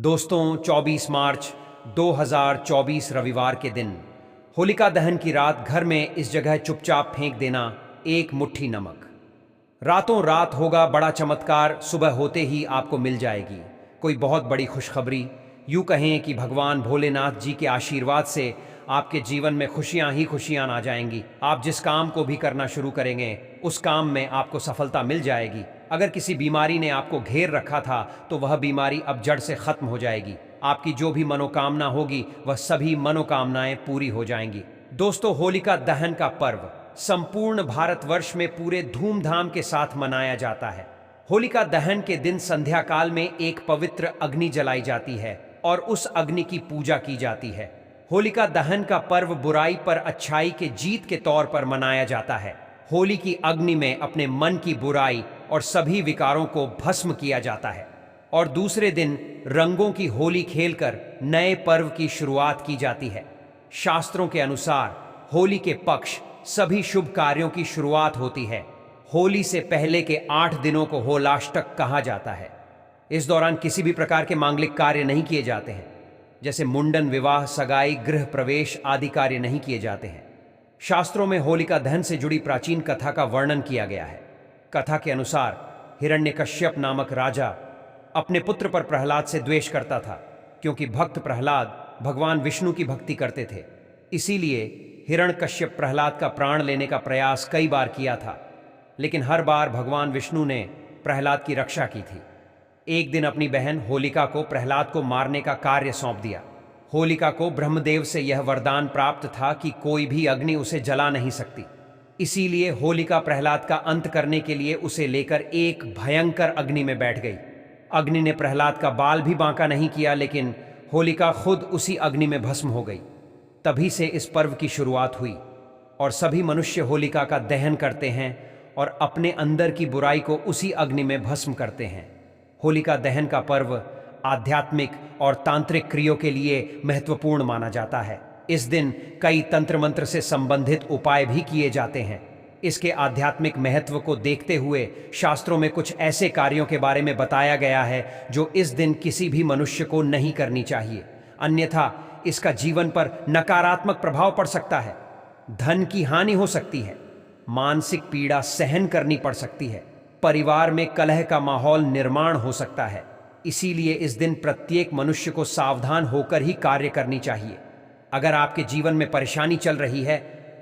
दोस्तों 24 मार्च 2024 रविवार के दिन होलिका दहन की रात घर में इस जगह चुपचाप फेंक देना एक मुट्ठी नमक। रातों रात होगा बड़ा चमत्कार, सुबह होते ही आपको मिल जाएगी कोई बहुत बड़ी खुशखबरी। यूं कहें कि भगवान भोलेनाथ जी के आशीर्वाद से आपके जीवन में खुशियां ही खुशियां आ जाएंगी। आप जिस काम को भी करना शुरू करेंगे उस काम में आपको सफलता मिल जाएगी। अगर किसी बीमारी ने आपको घेर रखा था तो वह बीमारी अब जड़ से खत्म हो जाएगी। आपकी जो भी मनोकामना होगी वह सभी मनोकामनाएं पूरी हो जाएंगी। दोस्तों, होलिका दहन का पर्व संपूर्ण भारतवर्ष में पूरे धूमधाम के साथ मनाया जाता है। होलिका दहन के दिन संध्या काल में एक पवित्र अग्नि जलाई जाती है और उस अग्नि की पूजा की जाती है। होलिका दहन का पर्व बुराई पर अच्छाई के जीत के तौर पर मनाया जाता है। होली की अग्नि में अपने मन की बुराई और सभी विकारों को भस्म किया जाता है और दूसरे दिन रंगों की होली खेलकर नए पर्व की शुरुआत की जाती है। शास्त्रों के अनुसार होली के पक्ष सभी शुभ कार्यों की शुरुआत होती है। होली से पहले के 8 दिनों को होलाष्टक कहा जाता है। इस दौरान किसी भी प्रकार के मांगलिक कार्य नहीं किए जाते हैं, जैसे मुंडन, विवाह, सगाई, गृह प्रवेश आदि कार्य नहीं किए जाते हैं। शास्त्रों में होलिका दहन से जुड़ी प्राचीन कथा का वर्णन किया गया है। कथा के अनुसार हिरण्यकश्यप नामक राजा अपने पुत्र पर प्रहलाद से द्वेष करता था, क्योंकि भक्त प्रहलाद भगवान विष्णु की भक्ति करते थे। इसीलिए हिरण्यकश्यप प्रहलाद का प्राण लेने का प्रयास कई बार किया था, लेकिन हर बार भगवान विष्णु ने प्रहलाद की रक्षा की थी। एक दिन अपनी बहन होलिका को प्रहलाद को मारने का कार्य सौंप दिया। होलिका को ब्रह्मदेव से यह वरदान प्राप्त था कि कोई भी अग्नि उसे जला नहीं सकती। इसीलिए होलिका प्रहलाद का अंत करने के लिए उसे लेकर एक भयंकर अग्नि में बैठ गई। अग्नि ने प्रहलाद का बाल भी बांका नहीं किया, लेकिन होलिका खुद उसी अग्नि में भस्म हो गई। तभी से इस पर्व की शुरुआत हुई और सभी मनुष्य होलिका का दहन करते हैं और अपने अंदर की बुराई को उसी अग्नि में भस्म करते हैं। होलिका दहन का पर्व आध्यात्मिक और तांत्रिक क्रियों के लिए महत्वपूर्ण माना जाता है। इस दिन कई तंत्र मंत्र से संबंधित उपाय भी किए जाते हैं। इसके आध्यात्मिक महत्व को देखते हुए शास्त्रों में कुछ ऐसे कार्यों के बारे में बताया गया है जो इस दिन किसी भी मनुष्य को नहीं करनी चाहिए, अन्यथा इसका जीवन पर नकारात्मक प्रभाव पड़ सकता है। धन की हानि हो सकती है, मानसिक पीड़ा सहन करनी पड़ सकती है, परिवार में कलह का माहौल निर्माण हो सकता है। इसीलिए इस दिन प्रत्येक मनुष्य को सावधान होकर ही कार्य करनी चाहिए। अगर आपके जीवन में परेशानी चल रही है,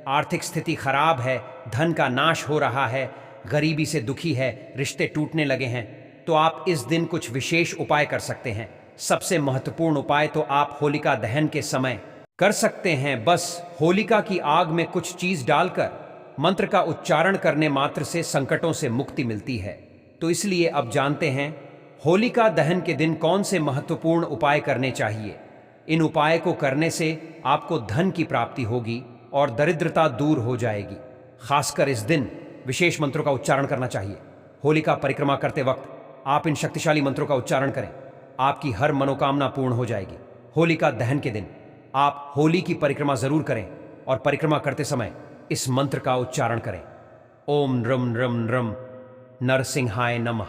आर्थिक स्थिति खराब है, धन का नाश हो रहा है, गरीबी से दुखी है, रिश्ते टूटने लगे हैं, तो आप इस दिन कुछ विशेष उपाय कर सकते हैं। सबसे महत्वपूर्ण उपाय तो आप होलिका दहन के समय कर सकते हैं। बस होलिका की आग में कुछ चीज डालकर मंत्र का उच्चारण करने मात्र से संकटों से मुक्ति मिलती है। तो इसलिए अब जानते हैं होलिका दहन के दिन कौन से महत्वपूर्ण उपाय करने चाहिए। इन उपाय को करने से आपको धन की प्राप्ति होगी और दरिद्रता दूर हो जाएगी। खासकर इस दिन विशेष मंत्रों का उच्चारण करना चाहिए। होलिका परिक्रमा करते वक्त आप इन शक्तिशाली मंत्रों का उच्चारण करें, आपकी हर मनोकामना पूर्ण हो जाएगी। होलिका दहन के दिन आप होली की परिक्रमा जरूर करें और परिक्रमा करते समय इस मंत्र का उच्चारण करें, ओम रम रम रम नरसिंहाय नमः।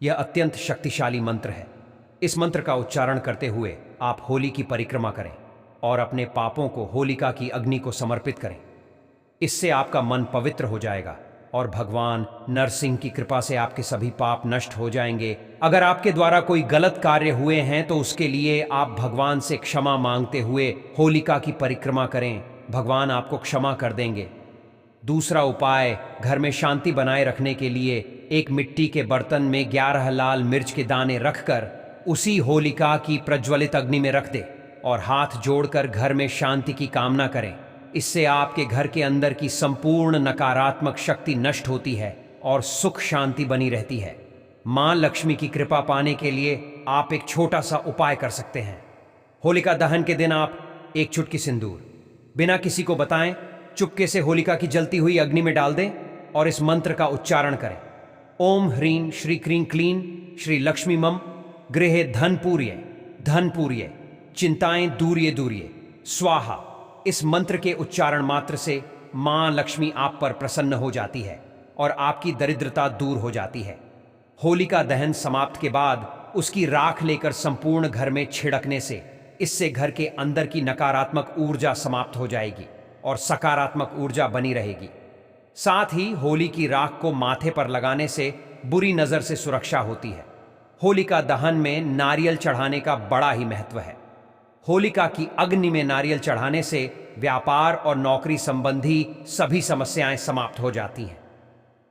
यह अत्यंत शक्तिशाली मंत्र है। इस मंत्र का उच्चारण करते हुए आप होली की परिक्रमा करें और अपने पापों को होलिका की अग्नि को समर्पित करें। इससे आपका मन पवित्र हो जाएगा और भगवान नरसिंह की कृपा से आपके सभी पाप नष्ट हो जाएंगे। अगर आपके द्वारा कोई गलत कार्य हुए हैं तो उसके लिए आप भगवान से क्षमा मांगते हुए होलिका की परिक्रमा करें, भगवान आपको क्षमा कर देंगे। दूसरा उपाय, घर में शांति बनाए रखने के लिए एक मिट्टी के बर्तन में 11 लाल मिर्च के दाने रखकर उसी होलिका की प्रज्वलित अग्नि में रख दे और हाथ जोड़कर घर में शांति की कामना करें। इससे आपके घर के अंदर की संपूर्ण नकारात्मक शक्ति नष्ट होती है और सुख शांति बनी रहती है। मां लक्ष्मी की कृपा पाने के लिए आप एक छोटा सा उपाय कर सकते हैं। होलिका दहन के दिन आप एक चुटकी सिंदूर बिना किसी को बताएं चुपके से होलिका की जलती हुई अग्नि में डाल दें और इस मंत्र का उच्चारण करें, ओम ह्रीं श्री क्रीं क्लीं श्री लक्ष्मी मम गृहे धन पूर्ये चिंताएं दूर्ये दूर्ये स्वाहा। इस मंत्र के उच्चारण मात्र से मां लक्ष्मी आप पर प्रसन्न हो जाती है और आपकी दरिद्रता दूर हो जाती है। होलिका दहन समाप्त के बाद उसकी राख लेकर संपूर्ण घर में छिड़कने से इससे घर के अंदर की नकारात्मक ऊर्जा समाप्त हो जाएगी और सकारात्मक ऊर्जा बनी रहेगी। साथ ही होली की राख को माथे पर लगाने से बुरी नजर से सुरक्षा होती है। होलिका दहन में नारियल चढ़ाने का बड़ा ही महत्व है। होलिका की अग्नि में नारियल चढ़ाने से व्यापार और नौकरी संबंधी सभी समस्याएं समाप्त हो जाती हैं।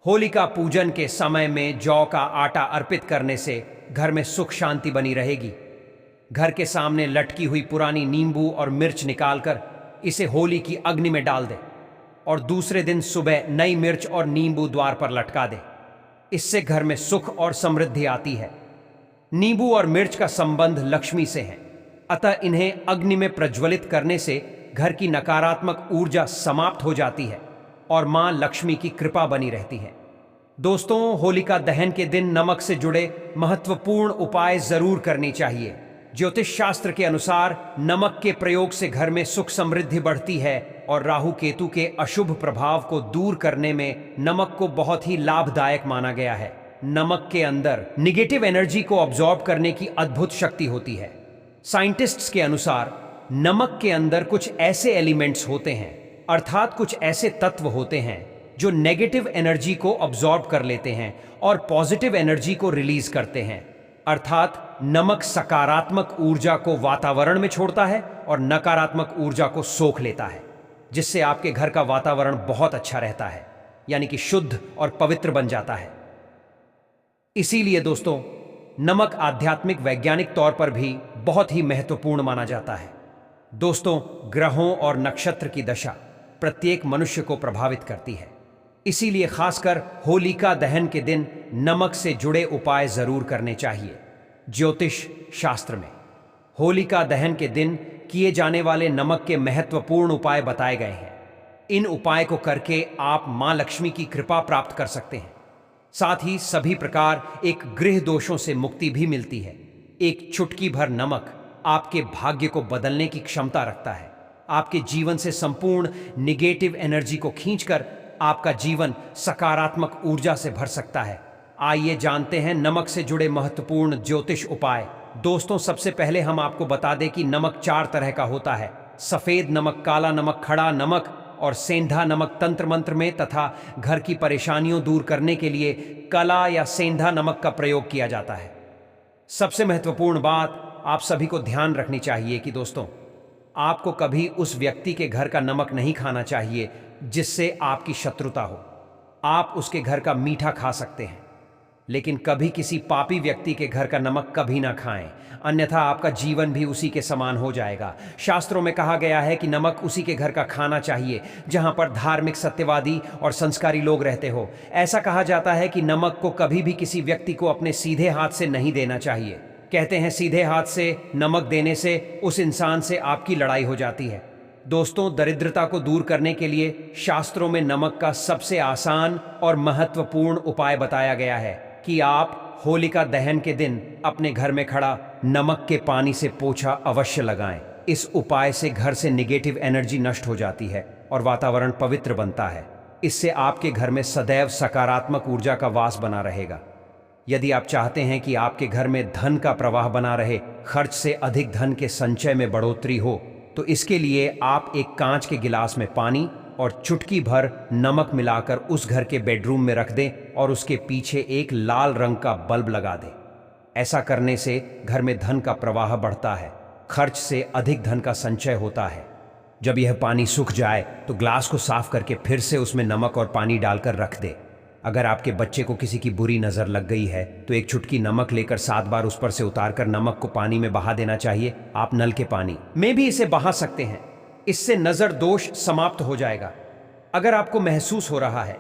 होलिका पूजन के समय में जौ का आटा अर्पित करने से घर में सुख शांति बनी रहेगी। घर के सामने लटकी हुई पुरानी नींबू और मिर्च निकालकर इसे होली की अग्नि में डाल दे और दूसरे दिन सुबह नई मिर्च और नींबू द्वार पर लटका दे। इससे घर में सुख और समृद्धि आती है। नींबू और मिर्च का संबंध लक्ष्मी से है, अतः इन्हें अग्नि में प्रज्वलित करने से घर की नकारात्मक ऊर्जा समाप्त हो जाती है और मां लक्ष्मी की कृपा बनी रहती है। दोस्तों, होलिका दहन के दिन नमक से जुड़े महत्वपूर्ण उपाय जरूर करनी चाहिए। ज्योतिष शास्त्र के अनुसार नमक के प्रयोग से घर में सुख समृद्धि बढ़ती है और राहु केतु के अशुभ प्रभाव को दूर करने में नमक को बहुत ही लाभदायक माना गया है। नमक के अंदर निगेटिव एनर्जी को ऑब्जॉर्ब करने की अद्भुत शक्ति होती है। साइंटिस्ट्स के अनुसार नमक के अंदर कुछ ऐसे एलिमेंट्स होते हैं, अर्थात कुछ ऐसे तत्व होते हैं जो नेगेटिव एनर्जी को ऑब्जॉर्ब कर लेते हैं और पॉजिटिव एनर्जी को रिलीज करते हैं। अर्थात नमक सकारात्मक ऊर्जा को वातावरण में छोड़ता है और नकारात्मक ऊर्जा को सोख लेता है, जिससे आपके घर का वातावरण बहुत अच्छा रहता है, यानी कि शुद्ध और पवित्र बन जाता है। इसीलिए दोस्तों, नमक आध्यात्मिक वैज्ञानिक तौर पर भी बहुत ही महत्वपूर्ण माना जाता है। दोस्तों, ग्रहों और नक्षत्र की दशा प्रत्येक मनुष्य को प्रभावित करती है। इसीलिए खासकर होलिका दहन के दिन नमक से जुड़े उपाय जरूर करने चाहिए। ज्योतिष शास्त्र में होलिका दहन के दिन किए जाने वाले नमक के महत्वपूर्ण उपाय बताए गए हैं। इन उपाय को करके आप मां लक्ष्मी की कृपा प्राप्त कर सकते हैं। साथ ही सभी प्रकार एक गृह दोषों से मुक्ति भी मिलती है। एक चुटकी भर नमक आपके भाग्य को बदलने की क्षमता रखता है। आपके जीवन से संपूर्ण निगेटिव एनर्जी को खींचकर आपका जीवन सकारात्मक ऊर्जा से भर सकता है। आइए जानते हैं नमक से जुड़े महत्वपूर्ण ज्योतिष उपाय। दोस्तों, सबसे पहले हम आपको बता दें कि नमक 4 तरह का होता है: सफेद नमक, काला नमक, खड़ा नमक और सेंधा नमक। तंत्र मंत्र में तथा घर की परेशानियों दूर करने के लिए काला या सेंधा नमक का प्रयोग किया जाता है। सबसे महत्वपूर्ण बात आप सभी को ध्यान रखनी चाहिए कि दोस्तों, आपको कभी उस व्यक्ति के घर का नमक नहीं खाना चाहिए जिससे आपकी शत्रुता हो। आप उसके घर का मीठा खा सकते हैं, लेकिन कभी किसी पापी व्यक्ति के घर का नमक कभी ना खाएं, अन्यथा आपका जीवन भी उसी के समान हो जाएगा। शास्त्रों में कहा गया है कि नमक उसी के घर का खाना चाहिए जहां पर धार्मिक, सत्यवादी और संस्कारी लोग रहते हो। ऐसा कहा जाता है कि नमक को कभी भी किसी व्यक्ति को अपने सीधे हाथ से नहीं देना चाहिए। कहते हैं सीधे हाथ से नमक देने से उस इंसान से आपकी लड़ाई हो जाती है। दोस्तों, दरिद्रता को दूर करने के लिए शास्त्रों में नमक का सबसे आसान और महत्वपूर्ण उपाय बताया गया है कि आप होलिका दहन के दिन अपने घर में खड़ा नमक के पानी से पोछा अवश्य लगाएं। इस उपाय से घर से निगेटिव एनर्जी नष्ट हो जाती है और वातावरण पवित्र बनता है। इससे आपके घर में सदैव सकारात्मक ऊर्जा का वास बना रहेगा। यदि आप चाहते हैं कि आपके घर में धन का प्रवाह बना रहे, खर्च से अधिक धन के संचय में बढ़ोतरी हो, तो इसके लिए आप एक कांच के गिलास में पानी और चुटकी भर नमक मिलाकर उस घर के बेडरूम में रख दें और उसके पीछे एक लाल रंग का बल्ब लगा दें। ऐसा करने से घर में धन का प्रवाह बढ़ता है, खर्च से अधिक धन का संचय होता है। जब यह पानी सूख जाए तो ग्लास को साफ करके फिर से उसमें नमक और पानी डालकर रख दें। अगर आपके बच्चे को किसी की बुरी नज़र लग गई है तो एक चुटकी नमक लेकर 7 बार उस पर से उतारकर नमक को पानी में बहा देना चाहिए। आप नल के पानी में भी इसे बहा सकते हैं, इससे नज़र दोष समाप्त हो जाएगा। अगर आपको महसूस हो रहा है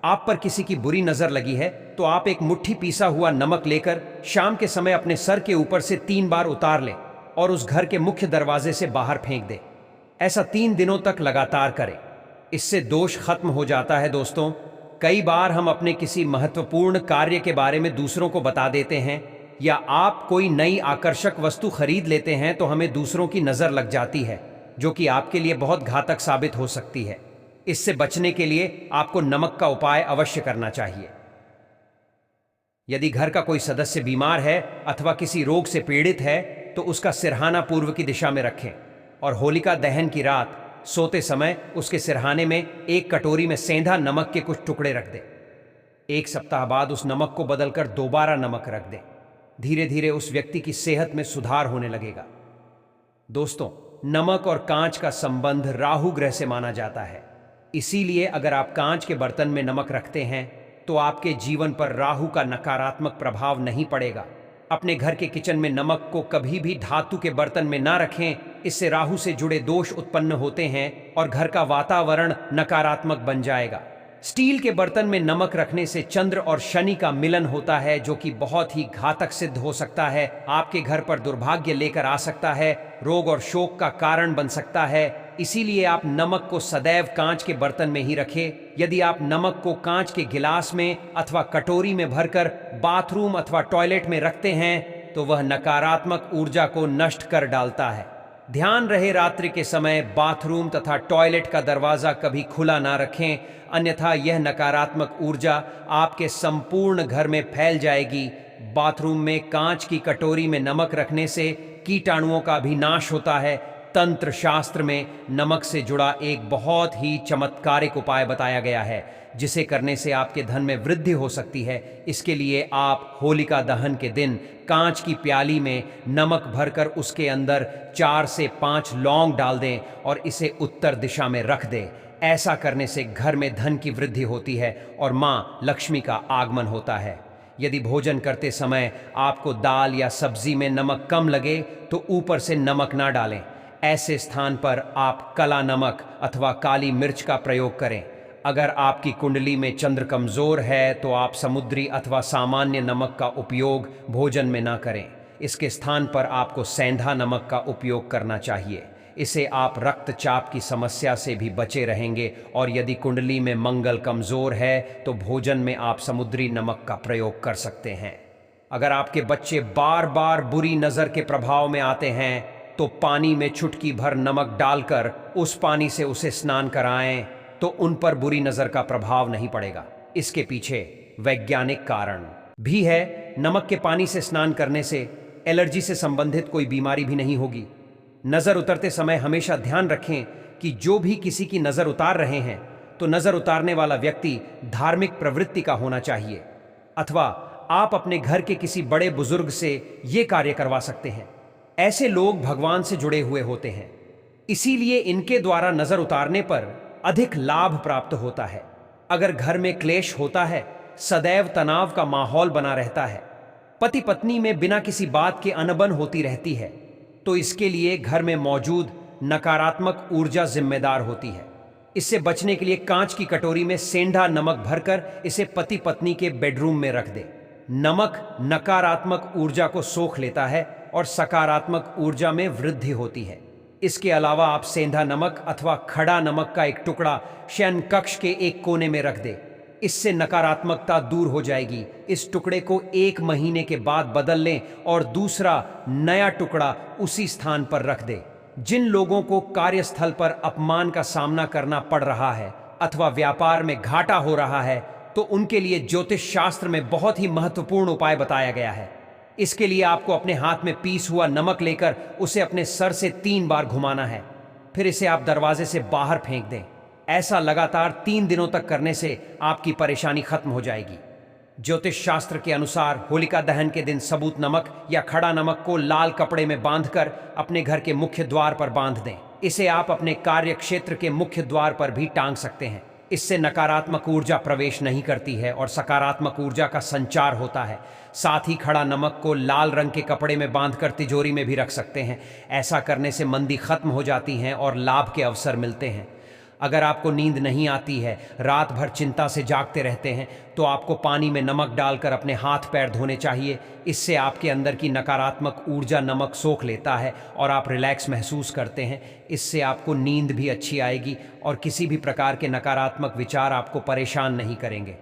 आप पर किसी की बुरी नज़र लगी है तो आप एक मुट्ठी पीसा हुआ नमक लेकर शाम के समय अपने सर के ऊपर से 3 बार उतार लें और उस घर के मुख्य दरवाजे से बाहर फेंक दें। ऐसा 3 दिनों तक लगातार करें, इससे दोष खत्म हो जाता है। दोस्तों, कई बार हम अपने किसी महत्वपूर्ण कार्य के बारे में दूसरों को बता देते हैं या आप कोई नई आकर्षक वस्तु खरीद लेते हैं तो हमें दूसरों की नज़र लग जाती है, जो कि आपके लिए बहुत घातक साबित हो सकती है। इससे बचने के लिए आपको नमक का उपाय अवश्य करना चाहिए। यदि घर का कोई सदस्य बीमार है अथवा किसी रोग से पीड़ित है तो उसका सिरहाना पूर्व की दिशा में रखें और होलिका दहन की रात सोते समय उसके सिरहाने में एक कटोरी में सेंधा नमक के कुछ टुकड़े रख दें। 1 सप्ताह बाद उस नमक को बदलकर दोबारा नमक रख दें। धीरे धीरे उस व्यक्ति की सेहत में सुधार होने लगेगा। दोस्तों, नमक और कांच का संबंध राहु ग्रह से माना जाता है। इसीलिए अगर आप कांच के बर्तन में नमक रखते हैं तो आपके जीवन पर राहु का नकारात्मक प्रभाव नहीं पड़ेगा। अपने घर के किचन में नमक को कभी भी धातु के बर्तन में ना रखें, इससे राहु से जुड़े दोष उत्पन्न होते हैं और घर का वातावरण नकारात्मक बन जाएगा। स्टील के बर्तन में नमक रखने से चंद्र और शनि का मिलन होता है, जो कि बहुत ही घातक सिद्ध हो सकता है। आपके घर पर दुर्भाग्य लेकर आ सकता है, रोग और शोक का कारण बन सकता है। इसीलिए आप नमक को सदैव कांच के बर्तन में ही रखें। यदि आप नमक को कांच के गिलास में अथवा कटोरी में भरकर बाथरूम अथवा टॉयलेट में रखते हैं तो वह नकारात्मक ऊर्जा को नष्ट कर डालता है। ध्यान रहे, रात्रि के समय बाथरूम तथा टॉयलेट का दरवाजा कभी खुला ना रखें, अन्यथा यह नकारात्मक ऊर्जा आपके संपूर्ण घर में फैल जाएगी। बाथरूम में कांच की कटोरी में नमक रखने से कीटाणुओं का भी नाश होता है। तंत्र शास्त्र में नमक से जुड़ा एक बहुत ही चमत्कारिक उपाय बताया गया है, जिसे करने से आपके धन में वृद्धि हो सकती है। इसके लिए आप होलिका दहन के दिन कांच की प्याली में नमक भरकर उसके अंदर 4 से 5 लौंग डाल दें और इसे उत्तर दिशा में रख दें। ऐसा करने से घर में धन की वृद्धि होती है और माँ लक्ष्मी का आगमन होता है। यदि भोजन करते समय आपको दाल या सब्जी में नमक कम लगे तो ऊपर से नमक ना डालें। ऐसे स्थान पर आप काला नमक अथवा काली मिर्च का प्रयोग करें। अगर आपकी कुंडली में चंद्र कमजोर है तो आप समुद्री अथवा सामान्य नमक का उपयोग भोजन में ना करें। इसके स्थान पर आपको सेंधा नमक का उपयोग करना चाहिए। इसे आप रक्तचाप की समस्या से भी बचे रहेंगे। और यदि कुंडली में मंगल कमजोर है तो भोजन में आप समुद्री नमक का प्रयोग कर सकते हैं। अगर आपके बच्चे बार बार बुरी नज़र के प्रभाव में आते हैं तो पानी में चुटकी भर नमक डालकर उस पानी से उसे स्नान कराएं तो उन पर बुरी नज़र का प्रभाव नहीं पड़ेगा। इसके पीछे वैज्ञानिक कारण भी है। नमक के पानी से स्नान करने से एलर्जी से संबंधित कोई बीमारी भी नहीं होगी। नज़र उतरते समय हमेशा ध्यान रखें कि जो भी किसी की नज़र उतार रहे हैं तो नज़र उतारने वाला व्यक्ति धार्मिक प्रवृत्ति का होना चाहिए, अथवा आप अपने घर के किसी बड़े बुजुर्ग से ये कार्य करवा सकते हैं। ऐसे लोग भगवान से जुड़े हुए होते हैं, इसीलिए इनके द्वारा नज़र उतारने पर अधिक लाभ प्राप्त होता है। अगर घर में क्लेश होता है, सदैव तनाव का माहौल बना रहता है, पति पत्नी में बिना किसी बात के अनबन होती रहती है, तो इसके लिए घर में मौजूद नकारात्मक ऊर्जा जिम्मेदार होती है। इससे बचने के लिए कांच की कटोरी में सेंधा नमक भरकर इसे पति पत्नी के बेडरूम में रख दे। नमक नकारात्मक ऊर्जा को सोख लेता है और सकारात्मक ऊर्जा में वृद्धि होती है। इसके अलावा आप सेंधा नमक अथवा खड़ा नमक का एक टुकड़ा शयन कक्ष के एक कोने में रख दे। इससे नकारात्मकता दूर हो जाएगी। इस टुकड़े को 1 महीने के बाद बदल लें और दूसरा नया टुकड़ा उसी स्थान पर रख दे। जिन लोगों को कार्यस्थल पर अपमान का सामना करना पड़ रहा है अथवा व्यापार में घाटा हो रहा है, तो उनके लिए ज्योतिष शास्त्र में बहुत ही महत्वपूर्ण उपाय बताया गया है। इसके लिए आपको अपने हाथ में पीस हुआ नमक लेकर उसे अपने सर से 3 बार घुमाना है। फिर इसे आप दरवाजे से बाहर फेंक दें। ऐसा लगातार 3 दिनों तक करने से आपकी परेशानी खत्म हो जाएगी। ज्योतिष शास्त्र के अनुसार होलिका दहन के दिन सबूत नमक या खड़ा नमक को लाल कपड़े में बांधकर अपने घर के मुख्य द्वार पर बांध दें। इसे आप अपने कार्य क्षेत्र के मुख्य द्वार पर भी टांग सकते हैं। इससे नकारात्मक ऊर्जा प्रवेश नहीं करती है और सकारात्मक ऊर्जा का संचार होता है। साथ ही खड़ा नमक को लाल रंग के कपड़े में बांधकर तिजोरी में भी रख सकते हैं। ऐसा करने से मंदी खत्म हो जाती है और लाभ के अवसर मिलते हैं। अगर आपको नींद नहीं आती है, रात भर चिंता से जागते रहते हैं, तो आपको पानी में नमक डालकर अपने हाथ पैर धोने चाहिए। इससे आपके अंदर की नकारात्मक ऊर्जा नमक सोख लेता है और आप रिलैक्स महसूस करते हैं। इससे आपको नींद भी अच्छी आएगी और किसी भी प्रकार के नकारात्मक विचार आपको परेशान नहीं करेंगे।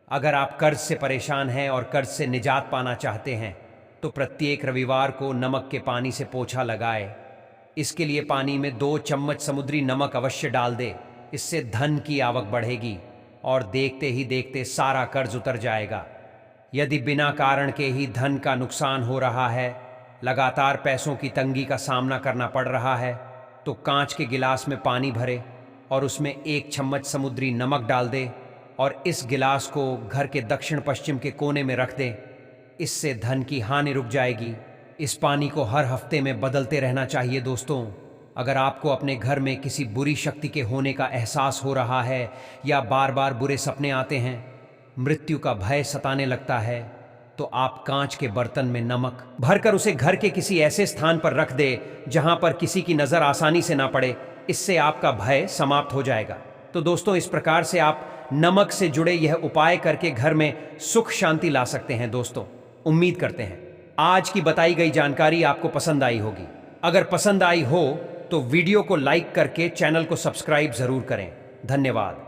अगर आप कर्ज से परेशान हैं और कर्ज से निजात पाना चाहते हैं, तो प्रत्येक रविवार को नमक के पानी से पोछा लगाए। इसके लिए पानी में 2 चम्मच समुद्री नमक अवश्य डाल दे। इससे धन की आवक बढ़ेगी और देखते ही देखते सारा कर्ज उतर जाएगा। यदि बिना कारण के ही धन का नुकसान हो रहा है, लगातार पैसों की तंगी का सामना करना पड़ रहा है, तो कांच के गिलास में पानी भरे और उसमें 1 चम्मच समुद्री नमक डाल दे और इस गिलास को घर के दक्षिण पश्चिम के कोने में रख दे। इससे धन की हानि रुक जाएगी। इस पानी को हर हफ्ते में बदलते रहना चाहिए दोस्तों। अगर आपको अपने घर में किसी बुरी शक्ति के होने का एहसास हो रहा है या बार बार बुरे सपने आते हैं, मृत्यु का भय सताने लगता है, तो आप कांच के बर्तन में नमक भरकर उसे घर के किसी ऐसे स्थान पर रख दे जहां पर किसी की नजर आसानी से ना पड़े। इससे आपका भय समाप्त हो जाएगा। तो दोस्तों, इस प्रकार से आप नमक से जुड़े यह उपाय करके घर में सुख शांति ला सकते हैं। दोस्तों, उम्मीद करते हैं आज की बताई गई जानकारी आपको पसंद आई होगी। अगर पसंद आई हो तो वीडियो को लाइक करके चैनल को सब्सक्राइब जरूर करें। धन्यवाद।